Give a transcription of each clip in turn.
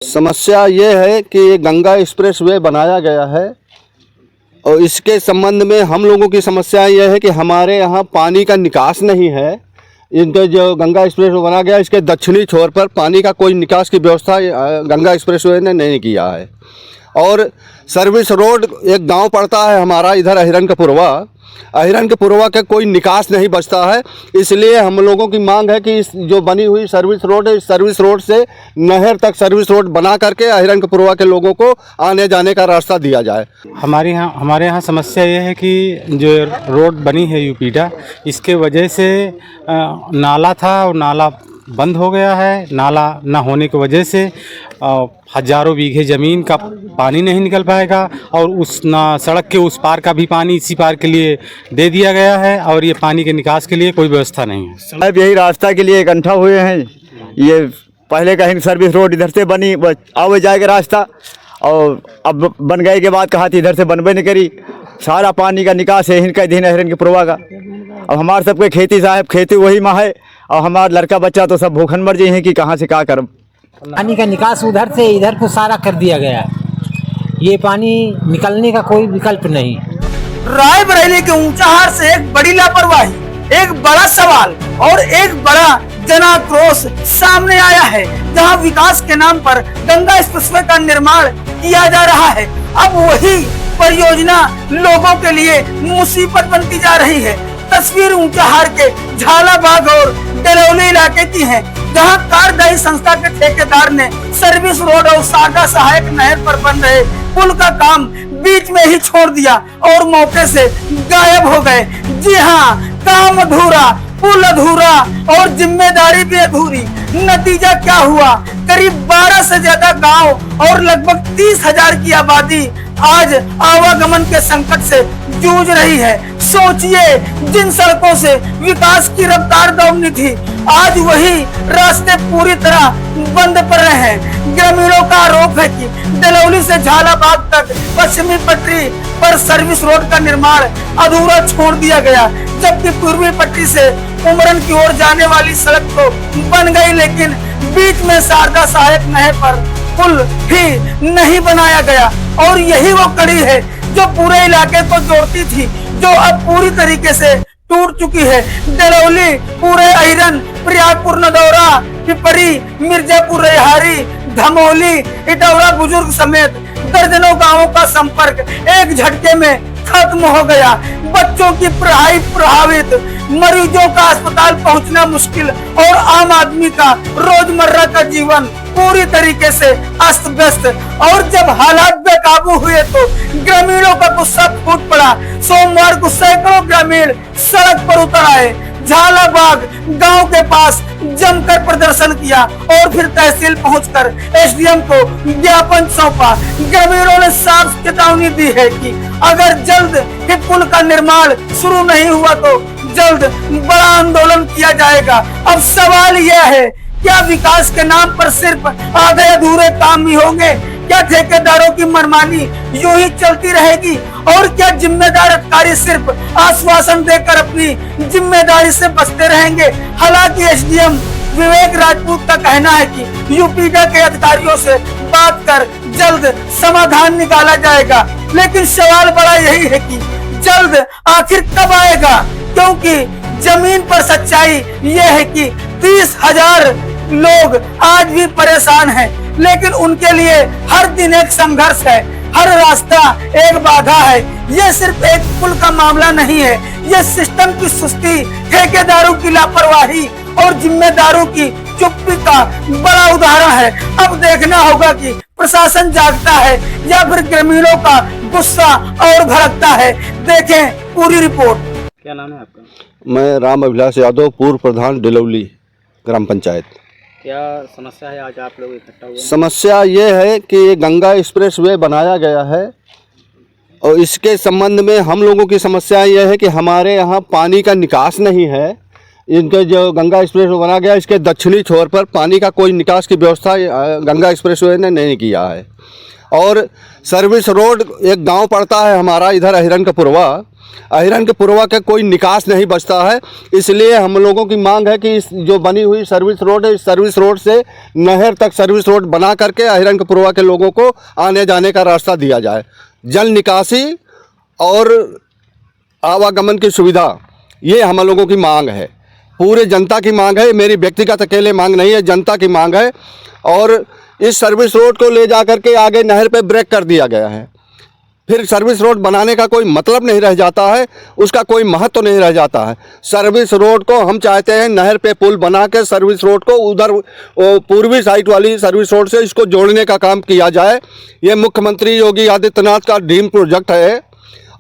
समस्या ये है कि ये गंगा एक्सप्रेसवे बनाया गया है और इसके संबंध में हम लोगों की समस्या यह है कि हमारे यहाँ पानी का निकास नहीं है। इनके जो गंगा एक्सप्रेसवे बना गया इसके दक्षिणी छोर पर पानी का कोई निकास की व्यवस्था गंगा एक्सप्रेसवे ने नहीं किया है। और सर्विस रोड एक गांव पड़ता है हमारा इधर अहिरन के पुरवा का कोई निकास नहीं बचता है। इसलिए हम लोगों की मांग है कि इस जो बनी हुई सर्विस रोड है इस सर्विस रोड से नहर तक सर्विस रोड बना करके अहिरन के पुरवा के लोगों को आने जाने का रास्ता दिया जाए। हमारे यहाँ समस्या ये है कि जो रोड बनी है यूपीडा, इसके वजह से नाला था और नाला बंद हो गया है। नाला न होने की वजह से हजारों बीघे ज़मीन का पानी नहीं निकल पाएगा और उस सड़क के उस पार का भी पानी इसी पार के लिए दे दिया गया है और ये पानी के निकास के लिए कोई व्यवस्था नहीं है। अब यही रास्ता के लिए इकट्ठा हुए हैं। ये पहले कहीं सर्विस रोड इधर से बनी आवे जाएगा रास्ता और अब बन गए के बाद कहा थी इधर से बनबे नहीं करी। सारा पानी का निकास है इनका दिन अहिरन के पुरवा का। अब हमारे सबके खेती साहब खेती वही माँ है और हमारा लड़का बच्चा तो सब भूखन मर जाए हैं कि कहाँ से क्या करब। पानी का निकास उधर से इधर को सारा कर दिया गया। ये पानी निकलने का कोई विकल्प नहीं। रायबरेली के ऊंचाहार से एक बड़ी लापरवाही, एक बड़ा सवाल और एक बड़ा जनाक्रोश सामने आया है, जहां विकास के नाम पर गंगा एक्सप्रेसवे का निर्माण किया जा रहा है। अब वही परियोजना लोगों के लिए मुसीबत बनती जा रही है। तस्वीर ऊंचाहार के झालाबाग और डलौली इलाके की है, जहां कार्यदायी संस्था के ठेकेदार ने सर्विस रोड और सागा सहायक नहर पर बन रहे पुल का काम बीच में ही छोड़ दिया और मौके से गायब हो गए। जी हाँ, काम अधूरा, पुल अधूरा और जिम्मेदारी भी अधूरी। नतीजा क्या हुआ? करीब 12 से ज्यादा गांव और लगभग 30,000 की आबादी आज आवागमन के संकट से जूझ रही है। सोचिए, जिन सड़कों से विकास की रफ्तार दौड़नी थी, आज वही रास्ते पूरी तरह बंद पड़ रहे हैं। ग्रामीणों का आरोप है कि डलौली से झालाबाग तक पश्चिमी पटरी पर सर्विस रोड का निर्माण अधूरा छोड़ दिया गया, जबकि पूर्वी पटरी से उमरन की ओर जाने वाली सड़क तो बन गई, लेकिन बीच में शारदा सहायक नहर पर पुल भी नहीं बनाया गया। और यही वो कड़ी है जो पूरे इलाके को जोड़ती थी, जो अब पूरी तरीके से टूट चुकी है। डलौली, पूरे अहिरन, प्रयागपुर, नदौरा, पिपरी, मिर्जापुर, रेहारी, धमोली, इटौरा बुजुर्ग समेत दर्जनों गांवों का संपर्क एक झटके में खत्म हो गया। बच्चों की पढ़ाई प्रभावित, मरीजों का अस्पताल पहुंचना मुश्किल और आम आदमी का रोजमर्रा का जीवन पूरी तरीके से अस्त व्यस्त। और जब हालात बेकाबू हुए तो ग्रामीणों का गुस्सा फूट पड़ा। सोमवार को सैकड़ों ग्रामीण सड़क पर उतर आए, झालाबाग गांव के पास जमकर प्रदर्शन किया और फिर तहसील पहुंचकर एसडीएम को ज्ञापन सौंपा। ग्रामीणों ने साफ चेतावनी दी है कि अगर जल्द ही पुल का निर्माण शुरू नहीं हुआ तो जल्द बड़ा आंदोलन किया जाएगा। अब सवाल यह है, क्या विकास के नाम पर सिर्फ आधे अधूरे काम ही होंगे? क्या ठेकेदारों की मनमानी यूं ही चलती रहेगी? और क्या जिम्मेदार अधिकारी सिर्फ आश्वासन देकर अपनी जिम्मेदारी से बचते रहेंगे? हालांकि एसडीएम विवेक राजपूत का कहना है कि यूपीडा के अधिकारियों से बात कर जल्द समाधान निकाला जाएगा, लेकिन सवाल बड़ा यही है कि जल्द आखिर कब आएगा? क्योंकि जमीन पर सच्चाई यह है कि 30,000 लोग आज भी परेशान हैं, लेकिन उनके लिए हर दिन एक संघर्ष है, हर रास्ता एक बाधा है। ये सिर्फ एक पुल का मामला नहीं है, ये सिस्टम की सुस्ती, ठेकेदारों की लापरवाही और जिम्मेदारों की चुप्पी का बड़ा उदाहरण है। अब देखना होगा कि प्रशासन जागता है या फिर ग्रामीणों का गुस्सा और भड़कता है। देखें पूरी रिपोर्ट। क्या नाम है आपका? मैं राम अभिलाष यादव, पूर्व प्रधान डलौली ग्राम पंचायत। क्या समस्या है, आज आप लोग इकट्ठा हुए? समस्या ये है कि ये गंगा एक्सप्रेसवे बनाया गया है और इसके संबंध में हम लोगों की समस्या यह है कि हमारे यहाँ पानी का निकास नहीं है। इनके जो गंगा एक्सप्रेसवे बना गया इसके दक्षिणी छोर पर पानी का कोई निकास की व्यवस्था गंगा एक्सप्रेसवे ने नहीं किया है। और सर्विस रोड एक गांव पड़ता है हमारा इधर अहिरन के पुरवा का कोई निकास नहीं बचता है। इसलिए हम लोगों की मांग है कि इस जो बनी हुई सर्विस रोड है, इस सर्विस रोड से नहर तक सर्विस रोड बना करके अहिरन के पुरवा के लोगों को आने जाने का रास्ता दिया जाए। जल निकासी और आवागमन की सुविधा, ये हम लोगों की मांग है, पूरे जनता की मांग है। मेरी व्यक्तिगत अकेले मांग नहीं है, जनता की मांग है। और इस सर्विस रोड को ले जा करके आगे नहर पे ब्रेक कर दिया गया है। फिर सर्विस रोड बनाने का कोई मतलब नहीं रह जाता है, उसका कोई महत्व नहीं रह जाता है। सर्विस रोड को हम चाहते हैं नहर पे पुल बना के सर्विस रोड को उधर पूर्वी साइड वाली सर्विस रोड से इसको जोड़ने का काम किया जाए। ये मुख्यमंत्री योगी आदित्यनाथ का ड्रीम प्रोजेक्ट है।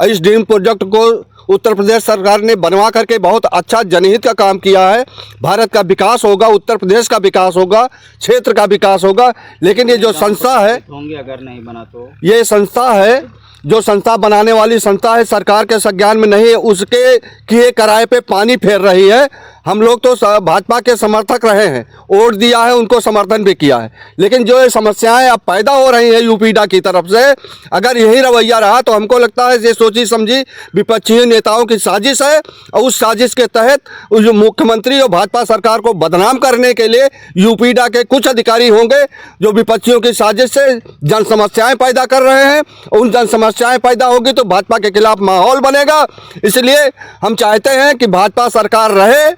इस ड्रीम प्रोजेक्ट को उत्तर प्रदेश सरकार ने बनवा करके बहुत अच्छा जनहित का काम किया है। भारत का विकास होगा, उत्तर प्रदेश का विकास होगा, क्षेत्र का विकास होगा। लेकिन ये जो संस्था है, होंगे अगर नहीं बना तो ये संस्था है, जो संस्था बनाने वाली संस्था है, सरकार के संज्ञान में नहीं है, उसके किए किराए पे पानी फेर रही है। हम लोग तो भाजपा के समर्थक रहे हैं, वोट दिया है, उनको समर्थन भी किया है। लेकिन जो ये समस्याएं अब पैदा हो रही हैं यूपीडा की तरफ से, अगर यही रवैया रहा तो हमको लगता है ये सोची समझी विपक्षी नेताओं की साजिश है। और उस साजिश के तहत जो मुख्यमंत्री और भाजपा सरकार को बदनाम करने के लिए यूपीडा के कुछ अधिकारी होंगे जो विपक्षियों की साजिश से जन समस्याएं पैदा कर रहे हैं। उन जन समस्याएं पैदा होगी तो भाजपा के खिलाफ माहौल बनेगा। इसलिए हम चाहते हैं कि भाजपा सरकार रहे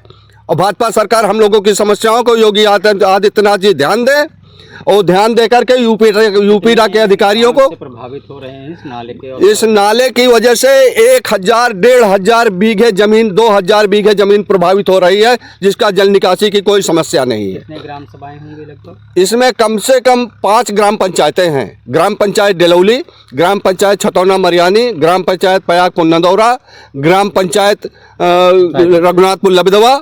और भाजपा सरकार हम लोगों की समस्याओं को योगी आदित्यनाथ जी ध्यान दें और ध्यान दे करके यूपीडा के अधिकारियों को प्रभावित हो रहे हैं इस नाले की वजह से 1,000-1,500 बीघे जमीन, 2,000 बीघे जमीन प्रभावित हो रही है, जिसका जल निकासी की कोई समस्या नहीं है। कितने ग्राम सभाएं होंगी लगभग? इसमें कम से कम 5 ग्राम पंचायतें हैं। ग्राम पंचायत डेलौली, ग्राम पंचायत छतौना मरियानी, ग्राम पंचायत पयाग पुन्नदौरा, ग्राम पंचायत रघुनाथपुर लबदवा,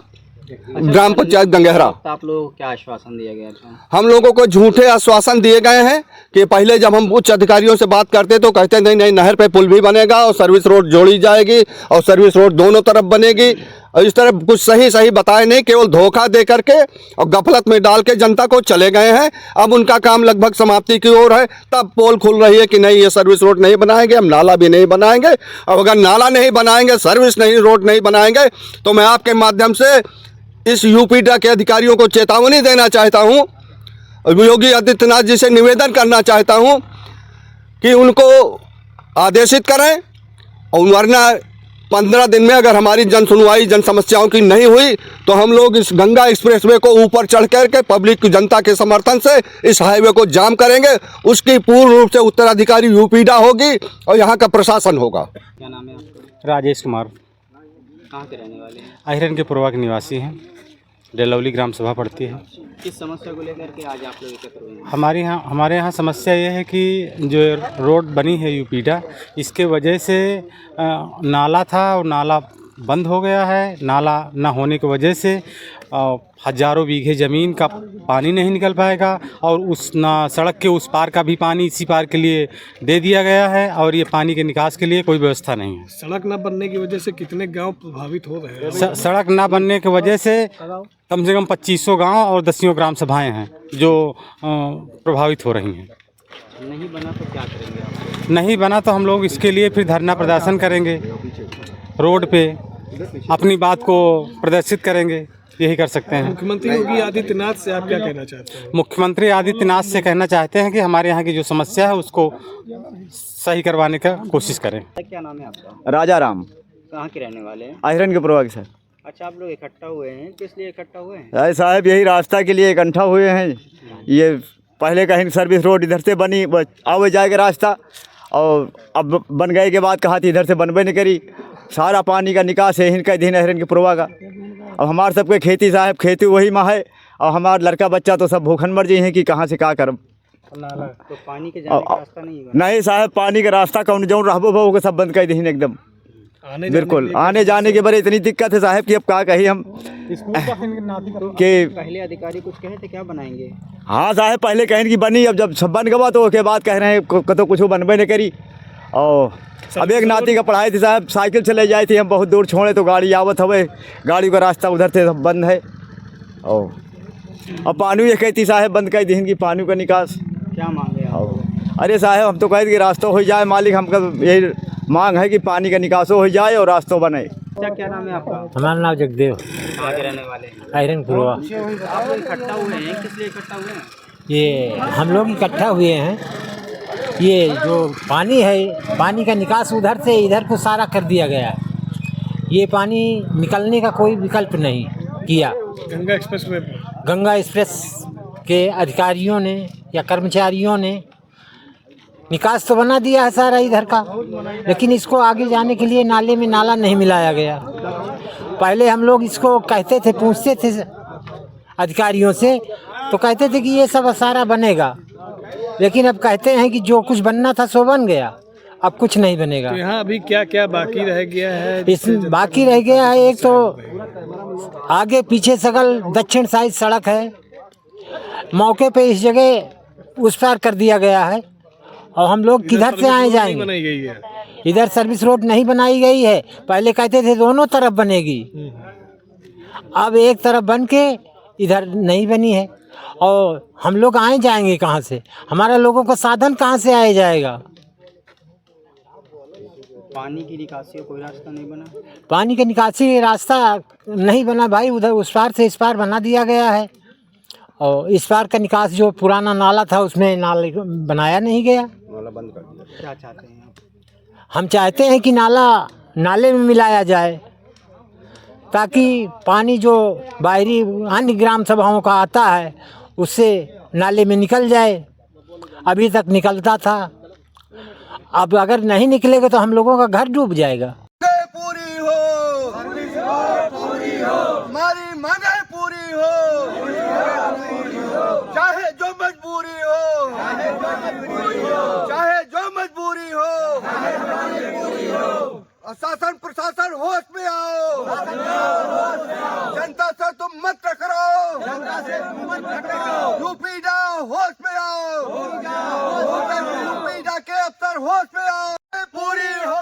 ग्राम पंचायत गंगहरा। तो आप लोगों को क्या आश्वासन दिया गया था? हम लोगों को झूठे आश्वासन दिए गए हैं कि पहले जब हम उच्च अधिकारियों से बात करते तो कहते नहीं नहर पे पुल भी बनेगा और सर्विस रोड जोड़ी जाएगी और सर्विस रोड दोनों तरफ बनेगी। और इस तरह कुछ सही बताए नहीं, केवल धोखा दे करके और गफलत में डाल के जनता को चले गए हैं। अब उनका काम लगभग समाप्ति की ओर है, तब पोल खुल रही है कि नहीं ये सर्विस रोड नहीं बनाएंगे, हम नाला भी नहीं बनाएंगे। और अगर नाला नहीं बनाएंगे, सर्विस नहीं रोड नहीं बनाएंगे तो मैं आपके माध्यम से इस यूपीडा के अधिकारियों को चेतावनी देना चाहता हूं, योगी आदित्यनाथ जी से निवेदन करना चाहता हूं कि उनको आदेशित करें और वरना 15 दिन में अगर हमारी जन सुनवाई जन समस्याओं की नहीं हुई तो हम लोग इस गंगा एक्सप्रेसवे को ऊपर चढ़ करके पब्लिक की जनता के समर्थन से इस हाईवे को जाम करेंगे। उसकी पूर्ण रूप से उत्तराधिकारी यूपीडा होगी और यहाँ का प्रशासन होगा। क्या नाम है आपका? राजेश कुमार, कहाँ के रहने वाले हैं? अहिरन के पुरवा के निवासी हैं। डेलौली ग्राम सभा पड़ती है। किस समस्या को लेकर के आज आप लोग एकत्र हुए हैं? हमारे यहाँ समस्या ये है कि जो रोड बनी है यूपीडा, इसके वजह से नाला था और नाला बंद हो गया है। नाला न होने की वजह से हज़ारों बीघे ज़मीन का पानी नहीं निकल पाएगा और उस सड़क के उस पार का भी पानी इसी पार के लिए दे दिया गया है और ये पानी के निकास के लिए कोई व्यवस्था नहीं है। सड़क न बनने की वजह से कितने गांव प्रभावित हो रहे हैं? सड़क ना बनने की वजह से कम से कम 2500 गांव और 10 ग्राम सभाएं हैं जो प्रभावित हो रही हैं। नहीं बना तो क्या करेंगे आप? नहीं बना तो हम लोग इसके लिए फिर धरना प्रदर्शन करेंगे, रोड पे अपनी बात को प्रदर्शित करेंगे, यही कर सकते हैं। मुख्यमंत्री योगी आदित्यनाथ से आप क्या कहना चाहते हैं? मुख्यमंत्री आदित्यनाथ से कहना चाहते हैं कि हमारे यहाँ की जो समस्या है उसको सही करवाने का कोशिश करें। क्या नाम है आपका? राजा राम, कहाँ के रहने वाले हैं? अहिरन के पुरवा के सर। अच्छा, आप लोग इकट्ठा हुए हैं, किस लिए इकट्ठा हुए हैं? अरे साहब यही रास्ता के लिए इकट्ठा हुए हैं। ये पहले कहीं सर्विस रोड इधर से बनी आवे जाएगा रास्ता, और अब बन गए के बाद कहा थी इधर से बनबे नहीं करी। सारा पानी का निकास है इनका दिन अहिरन के पुरवा का। अब हमारे सबके खेती साहब, खेती वही माँ है और हमारा लड़का बच्चा तो सब भूखन मर जाए हैं कि कहाँ से क्या करब। तो पानी के जाने का रास्ता नहीं बना? नहीं साहब, पानी का रास्ता कौन जाऊँ रहबो भाव के सब बंद कर दी एकदम। बिल्कुल आने जाने के बारे इतनी दिक्कत है साहब कि अब क्या कही हम कि पहले अधिकारी कुछ कहे थे क्या बनाएंगे? हाँ साहब, पहले कहें कि बनी, अब जब सब बन गवा तो उसके बाद कह रहे हैं तो कुछ बनबे नहीं करी। और अब एक नाती का पढ़ाई थी साहब, साइकिल से ले जाई थी, हम बहुत दूर छोड़े तो गाड़ी आवत हवे, गाड़ी का रास्ता उधर से सब बंद है। और अब पानी ये कहती साहब बंद कर दी कि पानी का निकास। क्या मांगे आप? अरे साहब हम तो कहते कि रास्ता हो जाए, मालिक हमका यही मांग है कि पानी का निकास हो जाए और रास्ता बने। क्या नाम है आपका? हमारा नाम जगदेव, कहाँ के रहने वाले हैं? आयरनपुरवा। आप लोग इकट्ठा हुए हैं, किस लिए इकट्ठा हुए हैं? ये हम लोग इकट्ठा हुए हैं, ये जो पानी है, पानी का निकास उधर से इधर को सारा कर दिया गया है। ये पानी निकलने का कोई विकल्प नहीं किया। गंगा एक्सप्रेसवे गंगा एक्सप्रेस के अधिकारियों ने या कर्मचारियों ने निकास तो बना दिया है सारा इधर का, लेकिन इसको आगे जाने के लिए नाले में नाला नहीं मिलाया गया। पहले हम लोग इसको कहते थे, पूछते थे अधिकारियों से, तो कहते थे कि ये सब सारा बनेगा, लेकिन अब कहते हैं कि जो कुछ बनना था सो बन गया, अब कुछ नहीं बनेगा। तो यहाँ अभी क्या क्या बाकी रह गया है? इस बाकी रह गया है, एक तो आगे पीछे सगल दक्षिण साइड सड़क है, मौके पे इस जगह उस पार कर दिया गया है, और हम लोग किधर से आए जाएंगे? बनाई गई है इधर सर्विस रोड नहीं बनाई गई है। पहले कहते थे दोनों तरफ बनेगी, अब एक तरफ बन के इधर नहीं बनी है, और हम लोग आए जाएंगे कहाँ से? हमारा लोगों का साधन कहाँ से आया जाएगा? पानी की निकासी का कोई रास्ता नहीं बना? पानी के निकासी रास्ता नहीं बना भाई, उधर उस पार से इस पार बना दिया गया है, और इस पार का निकास जो पुराना नाला था उसमें नाला बनाया नहीं गया। नाला बंद कर दिया। क्या चाहते हैं आप? हम चाहते हैं कि नाले में मिलाया जाए, ताकि पानी जो बाहरी अन्य ग्राम सभाओं का आता है उससे नाले में निकल जाए। अभी तक निकलता था, अब अगर नहीं निकलेगा तो हम लोगों का घर डूब जाएगा। पूरी हो, हमारी मांगे पूरी हो, चाहे जो मजबूरी हो, चाहे जो मजबूरी हो। शासन प्रशासन होश में आओ, जनता से तुम मत टकराओ, यूपीडा होश में आओ, यूपीडा के अफसर होश में आओ। पूरी हो,